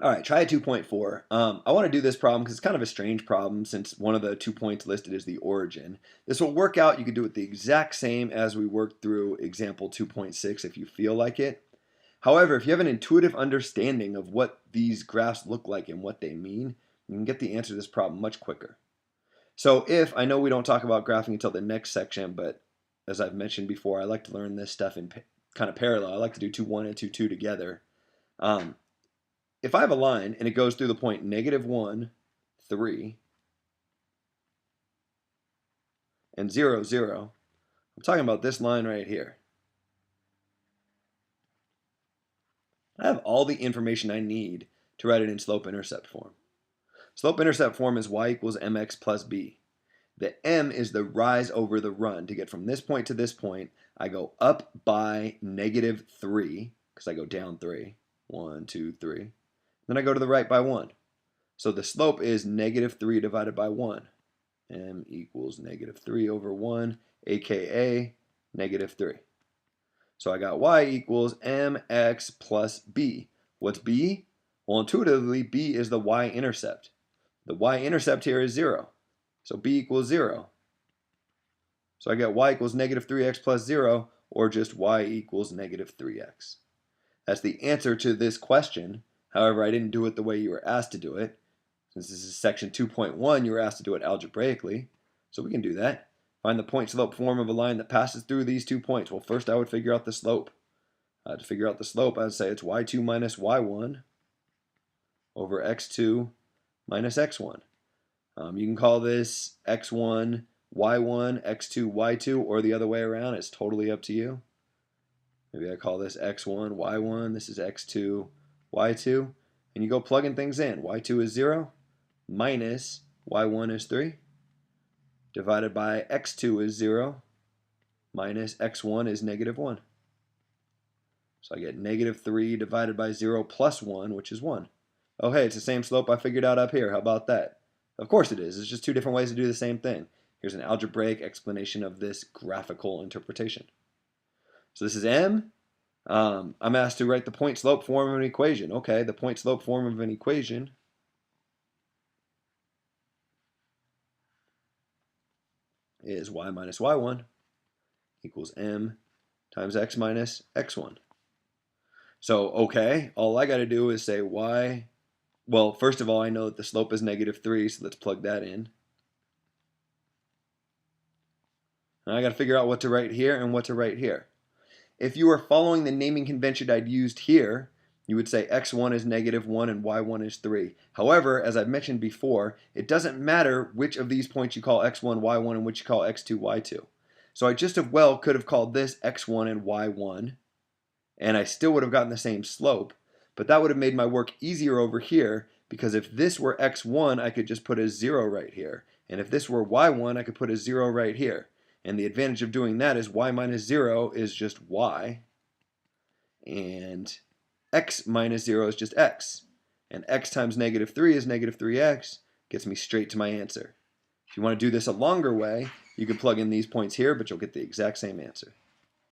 All right, try 2.4. I want to do this problem because it's kind of a strange problem since one of the 2 points listed is the origin. This will work out. You can do it the exact same as we worked through example 2.6 if you feel like it. However, if you have an intuitive understanding of what these graphs look like and what they mean, you can get the answer to this problem much quicker. So I know we don't talk about graphing until the next section, but as I've mentioned before, I like to learn this stuff in kind of parallel. I like to do 2.1 and 2.2 together. If I have a line and it goes through the point -1, 3, and 0, 0, I'm talking about this line right here. I have all the information I need to write it in slope-intercept form. Slope-intercept form is y equals mx plus b. The m is the rise over the run. To get from this point to this point, I go up by -3, because I go down 3. 1, 2, 3. Then I go to the right by 1. So the slope is -3 divided by 1. M equals -3 over 1, aka -3. So I got y equals mx plus b. What's b? Well, intuitively, b is the y-intercept. The y-intercept here is 0. So b equals 0. So I get y equals -3x plus 0, or just y equals -3x. That's the answer to this question. However, I didn't do it the way you were asked to do it. Since this is section 2.1, you were asked to do it algebraically. So we can do that. Find the point-slope form of a line that passes through these 2 points. Well, first I would figure out the slope. To figure out the slope, I would say it's y2 minus y1 over x2 minus x1. You can call this x1, y1, x2, y2, or the other way around. It's totally up to you. Maybe I call this x1, y1. This is x2, y2, and you go plugging things in. y2 is 0, minus y1 is 3, divided by x2 is 0, minus x1 is -1. So I get -3 divided by 0 plus 1, which is 1. Oh, hey, it's the same slope I figured out up here. How about that? Of course it is. It's just 2 different ways to do the same thing. Here's an algebraic explanation of this graphical interpretation. So this is m. I'm asked to write the point-slope form of an equation. Okay, the point-slope form of an equation is y minus y1 equals m times x minus x1. So, okay, all I got to do is say y. Well, first of all, I know that the slope is -3, so let's plug that in. And I got to figure out what to write here and what to write here. If you were following the naming convention I'd used here, you would say x1 is -1 and y1 is 3. However, as I've mentioned before, it doesn't matter which of these points you call x1, y1, and which you call x2, y2. So I just as well could have called this x1 and y1, and I still would have gotten the same slope, but that would have made my work easier over here, because if this were x1, I could just put a 0 right here. And if this were y1, I could put a 0 right here. And the advantage of doing that is y minus 0 is just y, and x minus 0 is just x. And x times -3 is -3x, gets me straight to my answer. If you want to do this a longer way, you can plug in these points here, but you'll get the exact same answer.